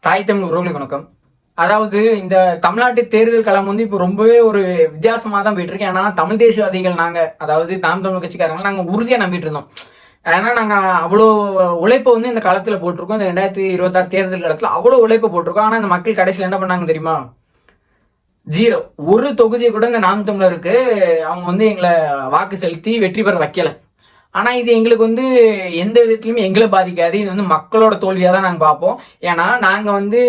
தாய் தமிழ் உறவுகளுக்கு வணக்கம். அதாவது இந்த தமிழ்நாட்டு தேர்தல் களம் வந்து இப்போ ரொம்பவே ஒரு வித்தியாசமாக தான் போயிட்டு இருக்கு. ஏன்னா தமிழ் தேசியவாதிகள் நாங்கள், அதாவது நாம் தமிழ் கட்சிக்காரங்க நாங்கள் உறுதியாக நம்பிட்டு இருந்தோம். ஏன்னா நாங்கள் அவ்வளோ உழைப்பை வந்து இந்த களத்தில் போட்டிருக்கோம். இந்த 2026 தேர்தல் களத்தில் அவ்வளோ உழைப்பை போட்டிருக்கோம். ஆனால் இந்த மக்கள் கடைசியில் என்ன பண்ணாங்க தெரியுமா? ஜீரோ. ஒரு தொகுதியை கூட இந்த நாம் தமிழருக்கு அவங்க வந்து எங்களை வாக்கு செலுத்தி வெற்றி பெற வைக்கல. ஆனால் இது எங்களுக்கு வந்து எந்த விதத்திலுமே எங்களை பாதிக்காது. இது வந்து மக்களோட தோல்வியாக தான் நாங்கள் பார்ப்போம். ஏன்னா நாங்கள் வந்து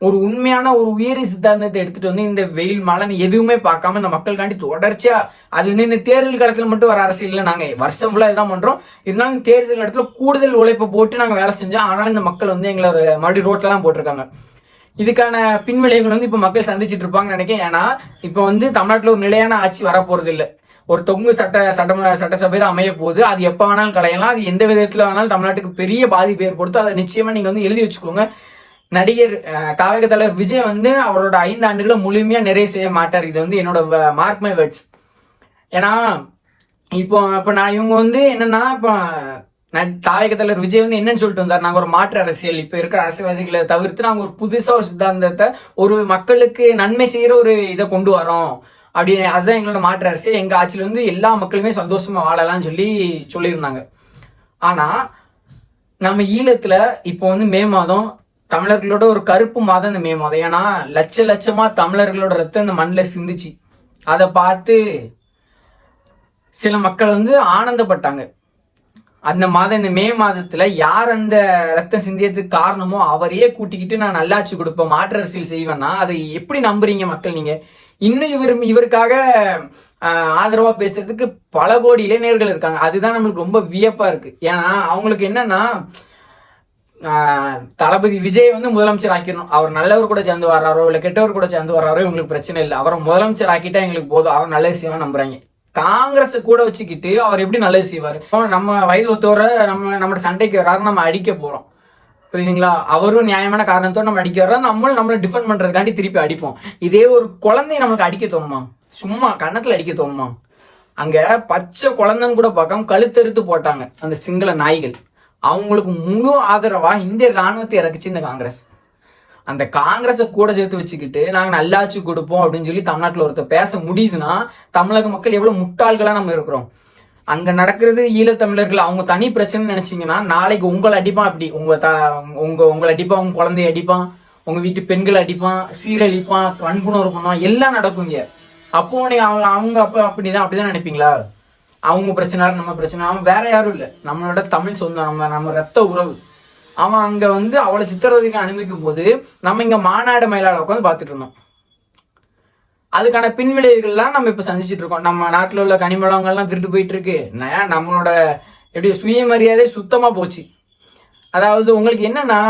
ஒரு உண்மையான ஒரு உயரிய சித்தாந்தத்தை எடுத்துகிட்டு வந்து இந்த வெயில் மழைன்னு எதுவுமே பார்க்காம இந்த மக்களுக்காண்டி தொடர்ச்சியாக, அது வந்து இந்த தேர்தல் காலத்தில் மட்டும் வர அரசியலில் நாங்கள் வருஷம் ஃபுல்லாக இதுதான் பண்ணுறோம். இருந்தாலும் இந்த தேர்தல் காலத்தில் கூடுதல் உழைப்பை போட்டு நாங்கள் வேலை செஞ்சோம். ஆனாலும் இந்த மக்கள் வந்து எங்களை மறுபடியும் ரோட்டில் தான் போட்டிருக்காங்க. இதுக்கான பின்விளைவுகள் வந்து இப்போ மக்கள் சந்திச்சுட்டு இருப்பாங்கன்னு நினைக்கிறேன். ஏன்னா இப்போ வந்து தமிழ்நாட்டில் ஒரு நிலையான ஆட்சி வரப்போறது இல்லை. ஒரு தொங்கு சட்டசபை தான் அமைய போகுது. அது எப்போ வேணாலும் கலையலாம். அது எந்த விதத்தில் வேணாலும் தமிழ்நாட்டுக்கு பெரிய பாதிப்பு ஏற்படுத்தும். அதை நிச்சயமா நீங்க வந்து எழுதி வச்சுக்கோங்க. நடிகர் தாவக தலைவர் விஜய் வந்து அவரோட 5 ஆண்டுகளை முழுமையா நிறைவு செய்ய மாட்டார். இது வந்து என்னோட மார்க் மை வேர்ட்ஸ். ஏன்னா இப்போ நான் இவங்க வந்து என்னன்னா, இப்போ தாயக தலைவர் விஜய் வந்து என்னன்னு சொல்லிட்டு வந்தார், நாங்கள் ஒரு மாற்று அரசியல், இப்போ இருக்கிற அரசியல்வாதிகளை தவிர்த்து நாங்கள் ஒரு புதுசாக ஒரு சித்தாந்தத்தை, ஒரு மக்களுக்கு நன்மை செய்கிற ஒரு இதை கொண்டு வரோம் அப்படி. அதுதான் எங்களோட மாற்று அரசியல். எங்கள் ஆட்சியில் வந்து எல்லா மக்களுமே சந்தோஷமா வாழலாம்னு சொல்லியிருந்தாங்க. ஆனால் நம்ம ஈழத்தில் இப்போ வந்து மே மாதம் தமிழர்களோட ஒரு கருப்பு மாதம் இந்த மே மாதம். ஏன்னா லட்சமா தமிழர்களோட ரத்தம் இந்த மண்ணில் சிந்திச்சு அதை பார்த்து சில மக்கள் வந்து ஆனந்தப்பட்டாங்க. அந்த மாதம், இந்த மே மாதத்துல யார் அந்த ரத்தம் சிந்தியதுக்கு காரணமோ அவரையே கூட்டிக்கிட்டு நான் நல்லாட்சி கொடுப்பேன், மாற்று அரசியல் செய்வேன்னா அதை எப்படி நம்புறீங்க மக்கள்? நீங்க இன்னும் இவருக்காக ஆதரவா பேசுறதுக்கு பல கோடி இளைஞர்கள் இருக்காங்க. அதுதான் நம்மளுக்கு ரொம்ப வியப்பா இருக்கு. ஏன்னா அவங்களுக்கு என்னன்னா, தளபதி விஜய் வந்து முதலமைச்சர் ஆக்கிடணும். அவர் நல்லவர் கூட சேர்ந்து வர்றாரோ இல்ல கெட்டவர் கூட சேர்ந்து வர்றாரோ எங்களுக்கு பிரச்சனை இல்லை. அவரை முதலமைச்சர் ஆக்கிட்டா எங்களுக்கு போதும், அவர் நல்லது செய்வான்னு நம்புறாங்க. காங்கிரஸ் கூட வச்சுக்கிட்டு அவர் எப்படி நல்லது செய்வார்? நம்ம வயது ஒத்தோர நம்ம சண்டைக்கு வர்றாரு, நம்ம அடிக்க போறோம், புரியுதுங்களா? அவரும் நியாயமான காரணத்தோடு நம்ம அடிக்க வர்றோம், நம்மளை டிஃபெண்ட் பண்றதுக்காண்டி திருப்பி அடிப்போம். இதே ஒரு குழந்தைய நம்மளுக்கு அடிக்க தோணுமா? சும்மா கன்னத்துல அடிக்க தோணுமா? அங்க பச்சை குழந்தைன்னு கூட பார்க்காம கழுத்தறுத்து போட்டாங்க அந்த சிங்கள நாய்கள். அவங்களுக்கு முழு ஆதரவா இந்திய ராணுவத்தை இறக்குச்சு இந்த காங்கிரஸ். அந்த காங்கிரஸை கூட சேர்த்து வச்சுக்கிட்டு நாங்கள் நல்லாட்சி கொடுப்போம் அப்படின்னு சொல்லி தமிழ்நாட்டில் ஒருத்தர் பேச முடியுதுன்னா தமிழக மக்கள் எவ்வளவு முட்டாள்களா நம்ம இருக்கிறோம். அங்க நடக்கிறது ஈழத்தமிழர்கள் அவங்க தனி பிரச்சனை நினைச்சீங்கன்னா, நாளைக்கு உங்களை அடிப்பான், அப்படி உங்களை அடிப்பான், உங்க குழந்தைய அடிப்பான், உங்க வீட்டு பெண்களை அடிப்பான், சீரழிப்பான், வன்புணர்வு பண்ணுவான், எல்லாம் நடக்குங்க. அப்போ அவங்க அப்படிதான் நினைப்பீங்களா? அவங்க பிரச்சனை நம்ம பிரச்சனை, அவன் வேற யாரும் இல்லை, நம்மளோட தமிழ் சொந்தம், நம்ம ரத்த உறவு. அவன் அங்க வந்து அவளை சித்திரவதைக்கு அனுமதிக்கும் போது நம்ம இங்க மாநாடு மயிலாட உட்காந்து பார்த்துட்டு இருந்தோம். அதுக்கான பின்விளைவுகள்லாம் நம்ம இப்ப சந்திச்சுட்டு இருக்கோம். நம்ம நாட்டில் உள்ள கனிமலங்கள்லாம் திருட்டு போயிட்டு இருக்கு. நம்மளோட எப்படி சுயமரியாதை சுத்தமா போச்சு. அதாவது உங்களுக்கு என்னன்னா,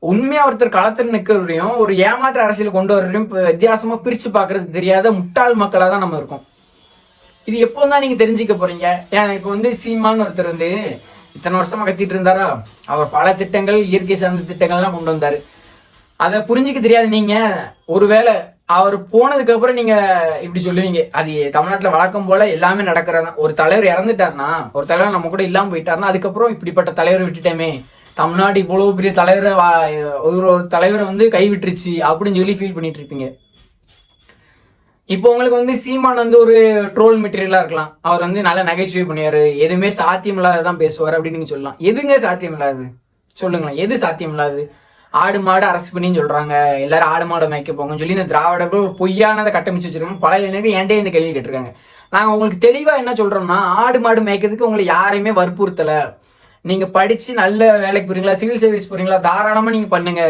உண்மையா ஒருத்தர் களத்தில் நிற்கிறவரையும் ஒரு ஏமாற்று அரசியல் கொண்டு வர்றதையும் வித்தியாசமா பிரிச்சு பாக்குறது தெரியாத முட்டாள் மக்களா தான் நம்ம இருக்கோம். இது எப்போ தான் நீங்க தெரிஞ்சுக்க போறீங்க? ஏன் இப்போ வந்து சீமான்னு ஒருத்தர் வந்து இத்தனை வருஷமா கத்திட்டு இருந்தாரா, அவர் பல திட்டங்கள், இயற்கை சார்ந்த திட்டங்கள்லாம் கொண்டு வந்தாரு. அதை புரிஞ்சுக்க தெரியாது நீங்க. ஒருவேளை அவர் போனதுக்கு அப்புறம் நீங்க இப்படி சொல்லுவீங்க, அது தமிழ்நாட்டுல வழக்கம் போல எல்லாமே நடக்கிறதா. ஒரு தலைவர் இறந்துட்டாருன்னா, ஒரு தலைவர் நம்ம கூட இல்லாம போயிட்டாருன்னா, அதுக்கப்புறம் இப்படிப்பட்ட தலைவரை விட்டுட்டேமே, தமிழ்நாடு இவ்வளவு பெரிய தலைவரை ஒரு தலைவரை வந்து கைவிட்டுருச்சு அப்படின்னு சொல்லி ஃபீல் பண்ணிட்டு இருப்பீங்க. இப்போ உங்களுக்கு வந்து சீமான் வந்து ஒரு ட்ரோல் மெட்டீரியலா இருக்கலாம். அவர் வந்து நல்ல நகைச்சுவை பண்ணியாரு, எதுவுமே சாத்தியம் இல்லாததான் பேசுவார் அப்படின்னு நீங்க சொல்லலாம். எதுங்க சாத்தியம் இல்லாது சொல்லுங்களேன்? எது சாத்தியம் இல்லாது? ஆடு மாடு அரெஸ்ட் பண்ணி சொல்றாங்க, எல்லாரும் ஆடு மாடு மேய்க்க போங்கன்னு சொல்லி இந்த திராவிடர்கள் ஒரு பொய்யானதை கட்டமைச்சு வச்சிருக்காங்க. பல இளைஞர்கள் ஏன்டே இந்த கேள்வி கேட்டிருக்காங்க. நாங்க உங்களுக்கு தெளிவா என்ன சொல்றோம்னா, ஆடு மாடு மேய்க்கிறதுக்கு உங்களை யாரையுமே வற்புறுத்தல. நீங்க படிச்சு நல்ல வேலைக்கு போறீங்களா, சிவில் சர்வீஸ் போறீங்களா, தாராளமா நீங்க பண்ணுங்க.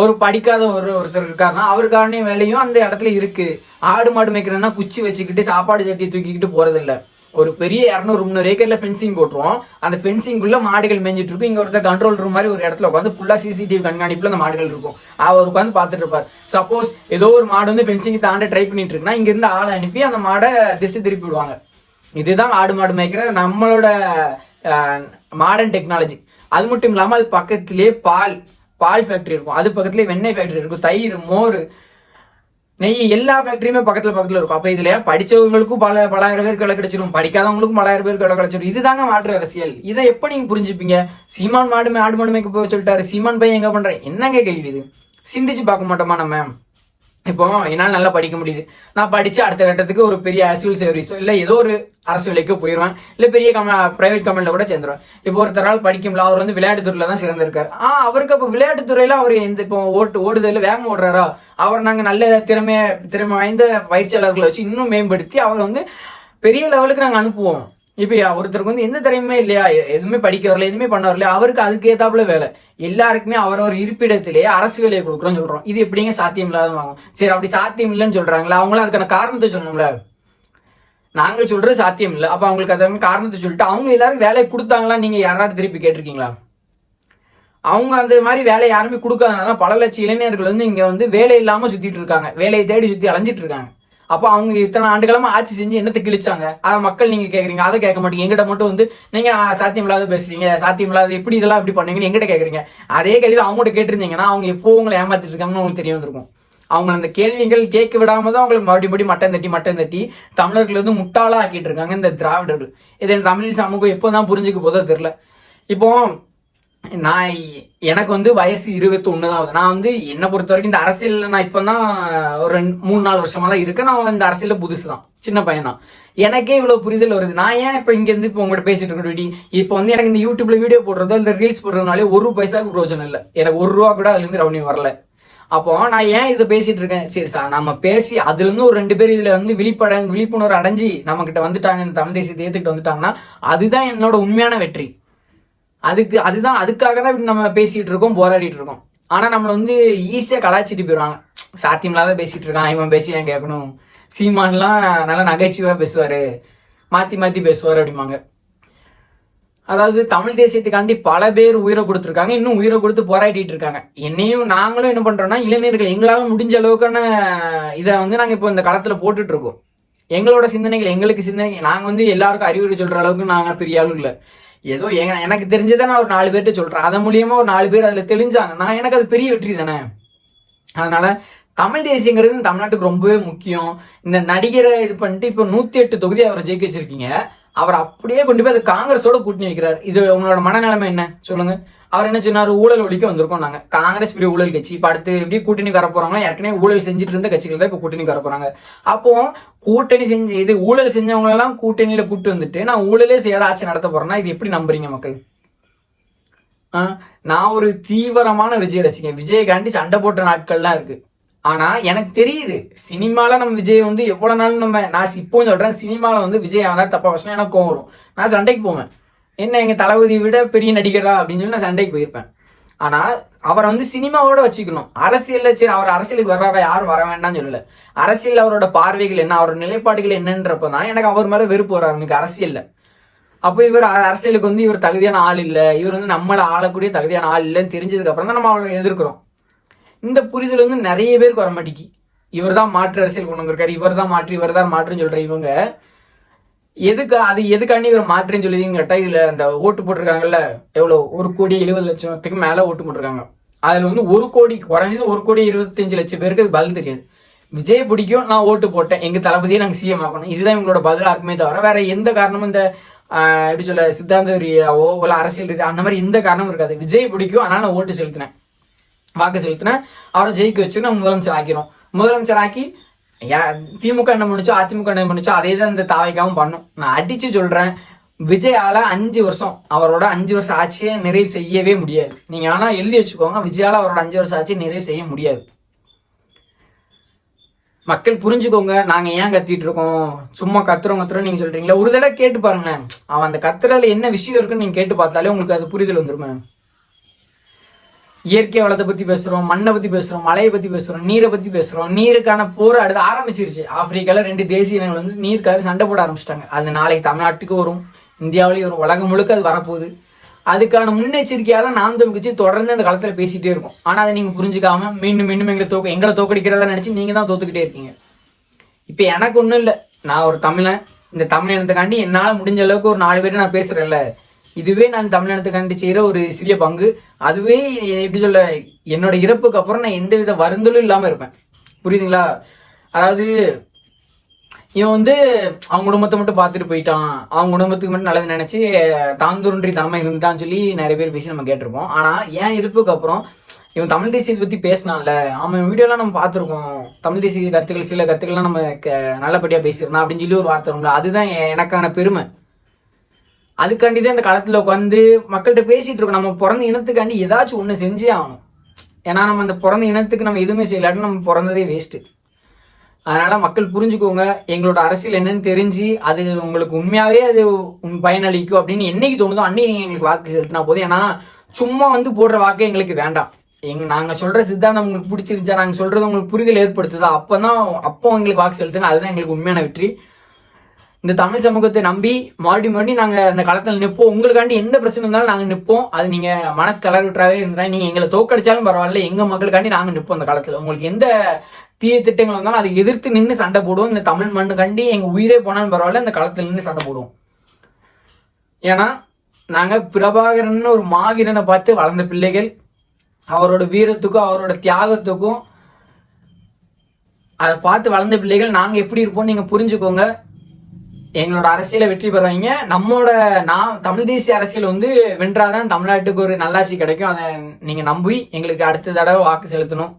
ஒரு படிக்காத ஒருத்தர் இருக்காருன்னா அவருக்கான வேலையும் அந்த இடத்துல இருக்கு. ஆடு மாடு மேய்க்கிறதுனா குச்சி வச்சுக்கிட்டு சாப்பாடு சட்டியை தூக்கிக்கிட்டு போறது இல்லை. ஒரு பெரிய 200-300 ஏக்கர்ல ஃபென்சிங் போட்டுருவோம். அந்த ஃபென்சிங்குள்ள மாடுகள் மேய்ஞ்சிட்டு இருக்கும். இங்க ஒருத்தர் கண்ட்ரோல் ரூம் மாதிரி ஒரு இடத்துல உட்காந்து ஃபுல்லா சிசிடிவி கண்காணிப்புல அந்த மாடுகள் இருக்கும். அவர் உட்காந்து பார்த்துட்டு இருப்பார். சப்போஸ் ஏதோ ஒரு மாடு வந்து ஃபென்சிங் தாண்ட ட்ரை பண்ணிட்டு இருக்குன்னா, இங்க இருந்து ஆளை அனுப்பி அந்த மாடை திசை திருப்பி விடுவாங்க. இதுதான் ஆடு மாடு மேய்க்கிற நம்மளோட மாடர்ன் டெக்னாலஜி. அது மட்டும் இல்லாம அது பக்கத்திலேயே பால் ஃபேக்டரி இருக்கும், அது பக்கத்துலேயே வெண்ணெய் ஃபேக்டரி இருக்கும், தயிர், மோர், நெய், எல்லா ஃபேக்டரியுமே பக்கத்துல இருக்கும். அப்ப இதுல படிச்சவங்களுக்கும் பலாயிரம் பேருக்கு வேலை கிடைச்சிடும், படிக்காதவங்களுக்கும் 1000 பேருக்கு வேலை கிடைச்சிடும். இதுதாங்க மாற்று அரசியல். இதை எப்ப நீங்க புரிஞ்சுப்பீங்க? சீமான் ஆடு மாடு மேய்க்க போய் சொல்லிட்டாரு, சீமான் பையன் எங்க பண்றேன், என்னங்க கேள்வி இது? சிந்திச்சு பார்க்க மாட்டோமா நம்ம? இப்போ என்னால் நல்லா படிக்க முடியுது, நான் படிச்சு அடுத்த கட்டத்துக்கு ஒரு பெரிய சிவில் சர்வீஸோ இல்லை ஏதோ ஒரு அரசு வேலைக்கோ போயிடுவேன், இல்லை பெரிய பிரைவேட் கம்பெனில கூட சேர்ந்துருவேன். இப்போ ஒருத்தரால் படிக்க முடியல, அவர் வந்து விளையாட்டுத்துறையில தான் சிறந்திருக்காரு. அவருக்கு அப்போ விளையாட்டுத்துறையில அவர் இந்த இப்போ ஓடுதல் வேகம் ஓடுறாரா, அவர் நாங்கள் நல்ல திறமை வாய்ந்த பயிற்சியாளர்களை வச்சு இன்னும் மேம்படுத்தி அவர் வந்து பெரிய லெவலுக்கு நாங்கள் அனுப்புவோம். இப்போ ஒருத்தருக்கு வந்து எந்த திறமையுமே இல்லையா, எதுவுமே படிக்க வரல, எதுவுமே பண்ண வரல, அவருக்கு அதுக்கு ஏத்தாப்புல வேலை, எல்லாருக்குமே அவரவர் இருப்பிடத்திலேயே அரசு வேலையை கொடுக்குறோம்னு சொல்றோம். இது எப்படிங்க சாத்தியம் இல்லாத வாங்கும்? சரி, அப்படி சாத்தியம் இல்லைன்னு சொல்றாங்களா, அவங்களும் அதுக்கான காரணத்தை சொல்லணும்ல. நாங்கள் சொல்றது சாத்தியம் இல்லை, அப்ப அவங்களுக்கு அதுக்கான காரணத்தை சொல்லிட்டு அவங்க எல்லாரும் வேலையை கொடுத்தாங்களா நீங்க யாராவது திருப்பி கேட்டிருக்கீங்களா? அவங்க அந்த மாதிரி வேலை யாருமே கொடுக்காதனால பல லட்சம் இளைஞர்கள் வந்து இங்க வந்து வேலை இல்லாம சுத்திட்டு இருக்காங்க, வேலையை தேடி சுத்தி அலைஞ்சிட்டு இருக்காங்க. அப்போ அவங்க இத்தனை ஆண்டுகளமா ஆட்சி செஞ்சு என்னத்தை கிழிச்சாங்க? அதை மக்கள் நீங்க கேட்குறீங்க, அதை கேட்க மாட்டீங்க. எங்கிட்ட மட்டும் வந்து நீங்க சாத்தியம் இல்லாத பேசுறீங்க, சாத்தியம் இல்லாத எப்படி இதெல்லாம் எப்படி பண்ணீங்கன்னு எங்கிட்ட கேட்குறீங்க. அதே கேள்வி அவங்ககிட்ட கேட்டிருந்தீங்கன்னா அவங்க எப்போ உங்களை ஏமாத்திட்டு இருக்காங்கன்னு உங்களுக்கு தெரிய வந்திருக்கும். அவங்க அந்த கேள்விகள் கேட்க விடாம தான் அவங்களுக்கு மறுபடியும் மட்டம் தட்டி தமிழர்கள் வந்து முட்டாளா ஆக்கிட்டு இருக்காங்க இந்த திராவிடர்கள். இதை தமிழ் சமூகம் எப்போதான் புரிஞ்சுக்க போதோ தெரியல. இப்போ எனக்கு வந்து வயசு 21 தான் ஆகுது. நான் வந்து என்னை பொறுத்த வரைக்கும் இந்த அரசியல் நான் இப்பதான் ஒரு 3-4 வருஷமா தான் இருக்கேன். நான் இந்த அரசியல புதுசு தான், சின்ன பையன் தான். எனக்கே இவ்வளவு புரிதல் வருது. நான் ஏன் இப்ப இங்க இருந்து இப்போ உங்கள்கிட்ட பேசிட்டு இருக்கேன். இப்போ வந்து எனக்கு இந்த யூடியூப்ல வீடியோ போடுறதோ இந்த ரீல்ஸ் போடுறதுனாலே 1 பைசாவுக்கு பிரயோஜனம் இல்லை. எனக்கு 1 ரூபா கூட அதுல இருந்து ரெவன்யூ வரல. அப்போ நான் ஏன் இதை பேசிட்டு இருக்கேன்? சரி சார், நம்ம பேசி அதுல இருந்து ஒரு 2 பேர் இதுல வந்து விழிப்புணர்வு அடைஞ்சு நம்ம கிட்ட வந்துட்டாங்க, இந்த தமிழ் தேசியத்தை ஏத்துக்கிட்டு வந்துட்டாங்கன்னா அதுதான் என்னோட உண்மையான வெற்றி. அதுக்காக தான் நம்ம பேசிட்டு இருக்கோம், போராடிட்டு இருக்கோம். ஆனா நம்மள வந்து ஈஸியா கலாய்ச்சிட்டு போயிடுவாங்க. சாத்தியம் இல்லாத பேசிட்டு இருக்கான், இவன் பேசி ஏன் கேட்கணும், சீமான்லாம் நல்லா நகைச்சுவையா பேசுவாரு, மாத்தி பேசுவாரு அப்படிம்பாங்க. அதாவது தமிழ் தேசியத்துக்காண்டி பல பேர் உயிரை கொடுத்துருக்காங்க, இன்னும் உயிரை கொடுத்து போராடிட்டு இருக்காங்க. நாங்களும் என்ன பண்றோம்னா, இளைஞர்கள் எங்களால முடிஞ்ச அளவுக்கான இதை வந்து நாங்க இப்போ இந்த களத்துல போட்டுட்டு இருக்கோம். எங்களோட சிந்தனைகள், எங்களுக்கு சிந்தனை, நாங்க வந்து எல்லாருக்கும் அறிவுரை சொல்ற அளவுக்கு நாங்க பெரிய ஆளும் இல்லை. ஏதோ எனக்கு தெரிஞ்சதை நான் ஒரு 4 பேர்கிட்ட சொல்றேன். அதன் மூலியமா ஒரு 4 பேர் அதுல தெளிஞ்சாங்கன்னா எனக்கு அது பெரிய வெற்றி தானே. அதனால தமிழ் தேசியங்கிறது தமிழ்நாட்டுக்கு ரொம்பவே முக்கியம். இந்த நடிகரை இது பண்ணிட்டு இப்போ 108 தொகுதி அவரை ஜெயிக்க வச்சிருக்கீங்க. அவர் அப்படியே கொண்டு போய் அது காங்கிரஸோட கூட்டணி வைக்கிறார். இது உங்களோட மனநிலைமை என்ன சொல்லுங்க? அவர் என்ன சொன்னார்? ஊழல் ஒழிக்க வந்திருக்கோம் நாங்க, காங்கிரஸ் பெரிய ஊழல் கட்சி, இப்ப அடுத்து எப்படி கூட்டணி வர போறாங்களா, ஏற்கனவே ஊழல் செஞ்சுட்டு இருந்த கட்சிகள் தான் இப்ப கூட்டணி வர போறாங்க. அப்போ கூட்டணி செஞ்சு இது ஊழல் செஞ்சவங்க எல்லாம் கூட்டணியில கூட்டு வந்துட்டு நான் ஊழலே செய்யாத ஆட்சி நடத்த போறேன்னா இது எப்படி நம்புறீங்க மக்கள்? நான் ஒரு தீவிரமான விஜய் ரசிகன், விஜயகாண்டி சண்டை போட்ட நாட்கள்லாம் இருக்கு. ஆனா எனக்கு தெரியுது சினிமால நம்ம விஜய் வந்து எவ்வளவு நாள் நான் இப்போ சொல்றேன், சினிமால வந்து விஜய் ஆனாலும் தப்பா வச்சுனா எனக்கு கோவம் வரும். நான் சண்டைக்கு போவேன், என்ன எங்க தளபதியை விட பெரிய நடிகரா அப்படின்னு சொல்லி நான் சண்டைக்கு போயிருப்பேன். ஆனா அவரை வந்து சினிமாவோட வச்சுக்கணும். அரசியல்ல சரி அவர் அரசியலுக்கு வர்றாரா, யாரும் வர வேண்டாம்னு சொல்லல. அரசியல் அவரோட பார்வைகள் என்ன, அவரோட நிலைப்பாடுகள் என்னன்றப்பதான் எனக்கு அவர் மேல வெறுப்பு வர ஆரம்பிக்கு அரசியல்ல. அப்போ இவர் அரசியலுக்கு வந்து இவர் தகுதியான ஆள் இல்லை, இவர் வந்து நம்மளை ஆளக்கூடிய தகுதியான ஆள் இல்லைன்னு தெரிஞ்சதுக்கு அப்புறம் தான் நம்ம அவரை எதிர்க்கிறோம். இந்த புரிதல் வந்து நிறைய பேருக்கு வர மாட்டேங்கி. இவர் தான் மாற்று அரசியல் கொண்டு வந்திருக்காரு, இவர் தான் மாற்றுன்னு சொல்ற இவங்க எதுக்காண்டி இவர் மாற்றுன்னு சொல்லுதுன்னு கேட்டா, இதுல அந்த ஓட்டு போட்டிருக்காங்கல்ல, எவ்வளவு 1,70,00,000 மேல ஓட்டு போட்டிருக்காங்க. அதுல வந்து 1 கோடி குறைஞ்சது 1,25,00,000 பேருக்கு அது பதில் தெரியாது. விஜய் பிடிக்கும், நான் ஓட்டு போட்டேன், எங்க தளபதியை நாங்க சிஎம் ஆக்கணும், இதுதான் இவங்களோட பதிலா இருக்குமே தவிர வேற எந்த காரணமும் இந்த எப்படி சொல்ல சித்தாந்த ரீதியாவோ இல்ல அரசியல் ரீதியா அந்த மாதிரி எந்த காரணமும் இருக்காது. விஜய் பிடிக்கும், அதனால நான் வாக்கு செலுத்தினேன், அவரை ஜெயிக்க வச்சு நான் முதலமைச்சர் ஆக்கி திமுக என்ன பண்ணுச்சோ அதிமுக என்ன பண்ணுச்சோ அதே தான் இந்த தாவைக்காவும் பண்ணும். நான் அடிச்சு சொல்றேன், விஜயால 5 வருஷம் அவரோட 5 வருஷம் ஆட்சியை நிறைவு செய்யவே முடியாது. நீங்க ஆனா எழுதி வச்சுக்கோங்க, விஜயால அவரோட 5 வருஷம் ஆட்சியை நிறைவு செய்ய முடியாது. மக்கள் புரிஞ்சுக்கோங்க, நாங்க ஏன் கத்திட்டு இருக்கோம், சும்மா கத்துறோம் நீங்க சொல்றீங்களா, ஒரு தடவை கேட்டு பாருங்க, அவன் அந்த கத்துறதுல என்ன விஷயம் இருக்குன்னு நீங்க கேட்டு பார்த்தாலே உங்களுக்கு அது புரிதல் வந்துருமே. இயற்கை வளத்தை பத்தி பேசுறோம், மண்ணை பத்தி பேசுறோம், மலையை பத்தி பேசுறோம், நீரை பத்தி பேசுறோம். நீருக்கான போர் அடுத்து ஆரம்பிச்சிருச்சு. ஆப்பிரிக்கால 2 தேசிய இனங்கள் வந்து நீருக்காக சண்டை போட ஆரம்பிச்சிட்டாங்க. அது நாளைக்கு தமிழ்நாட்டுக்கு வரும், இந்தியாவிலேயும் வரும், உலகம் முழுக்க அது வரப்போகுது. அதுக்கான முன்னெச்சரிக்கையாக தான் நாம் தமிழ் கட்சி தொடர்ந்து அந்த காலத்துல பேசிட்டே இருக்கும். ஆனா அதை நீங்க புரிஞ்சுக்காம மீண்டும் எங்களை தோக்கடிக்கிறதா நினைச்சு நீங்க தான் தோத்துக்கிட்டே இருக்கீங்க. இப்ப எனக்கு ஒண்ணும் இல்லை, நான் ஒரு தமிழன், இந்த தமிழ் இனத்துக்காண்டி என்னால முடிஞ்ச அளவுக்கு ஒரு 4 பேர் நான் பேசுறேன்ல, இதுவே நான் தமிழ்நாட்டுக்காண்டி செய்யற ஒரு சிறிய பங்கு. அதுவே எப்படி சொல்ல, என்னோட இறப்புக்கு அப்புறம் நான் எந்தவித வருந்தலும் இல்லாம இருப்பேன். புரியுதுங்களா? அதாவது இவன் வந்து அவங்க குடும்பத்தை மட்டும் பார்த்துட்டு போயிட்டான், அவங்க குடும்பத்துக்கு மட்டும் நல்லது நினைச்சு தாந்தூன்றி தலைமை இருந்துட்டான்னு சொல்லி நிறைய பேர் பேசி நம்ம கேட்டிருப்போம். ஆனா என் இருப்புக்கு அப்புறம் இவன் தமிழ் தேசியத்தை பத்தி பேசினான்ல, அவன் வீடியோலாம் நம்ம பார்த்துருக்கோம். தமிழ் தேசிய கருத்துக்கள் சில கருத்துக்கள்லாம் நம்ம நல்லபடியா பேசியிருந்தான் அப்படின்னு சொல்லி ஒரு வார்த்தை வரும்ல, அதுதான் எனக்கான பெருமை. அதுக்காண்டி தான் இந்த காலத்துல உட்காந்து மக்கள்கிட்ட பேசிட்டு இருக்கோம். நம்ம பிறந்த இனத்துக்காண்டி ஏதாச்சும் ஒண்ணு செஞ்சே ஆகணும். ஏன்னா நம்ம அந்த பிறந்த இனத்துக்கு நம்ம எதுவுமே செய்யலாட்டி நம்ம பிறந்ததே வேஸ்ட்டு. அதனால மக்கள் புரிஞ்சுக்கோங்க, எங்களோட அரசியல் என்னன்னு தெரிஞ்சு அது உங்களுக்கு உண்மையாவே அது பயனளிக்கும் அப்படின்னு என்னைக்கு தோணுதோ அன்னைக்கு நீங்க எங்களுக்கு வாக்கு செலுத்தினா போதும். ஏன்னா சும்மா வந்து போடுற வாக்கு எங்களுக்கு வேண்டாம். நாங்க சொல்ற சித்தாந்தம் உங்களுக்கு பிடிச்சிருச்சா, நாங்க சொல்றது உங்களுக்கு புரிதல் ஏற்படுத்துதா, அப்போ எங்களுக்கு வாக்கு செலுத்துங்க. அதுதான் எங்களுக்கு உண்மையான வெற்றி. இந்த தமிழ் சமூகத்தை நம்பி மறுபடியும் நாங்க அந்த களத்தில் நிற்போம். உங்களுக்காண்டி எந்த பிரச்சனை இருந்தாலும் நாங்க நிற்போம். அது நீங்க மனசு கலர்விட்டாவே இருந்தா நீங்க எங்களை தோக்கடிச்சாலும் பரவாயில்ல, எங்க மக்களுக்காண்டி நாங்க நிற்போம். அந்த காலத்துல உங்களுக்கு எந்த தீய திட்டங்கள் வந்தாலும் அதை எதிர்த்து நின்று சண்டை போடுவோம். இந்த தமிழ் மண்ணுக்காண்டி எங்க உயிரே போனாலும் பரவாயில்ல, இந்த களத்தில் நின்று சண்டை போடுவோம். ஏன்னா நாங்க பிரபாகரன் ஒரு மாவீரனை பார்த்து வளர்ந்த பிள்ளைகள். அவரோட வீரத்துக்கும் அவரோட தியாகத்துக்கும் அதை பார்த்து வளர்ந்த பிள்ளைகள். நாங்க எப்படி இருப்போம் நீங்க புரிஞ்சுக்கோங்க. எங்களோட அரசியலை வெற்றி பெறுவாங்க. தமிழ் தேசிய அரசியல் வந்து வென்றாதான் தமிழ்நாட்டுக்கு ஒரு நல்லாட்சி கிடைக்கும். அதை நீங்க நம்பி எங்களுக்கு அடுத்த தடவை வாக்கு செலுத்தணும்.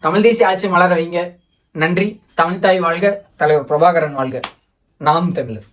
தமிழ் தேசிய ஆட்சி மலர வைங்க. நன்றி. தமிழ் தாய் வாழ்க, தலைவர் பிரபாகரன் வாழ்க. நாம் தமிழர்.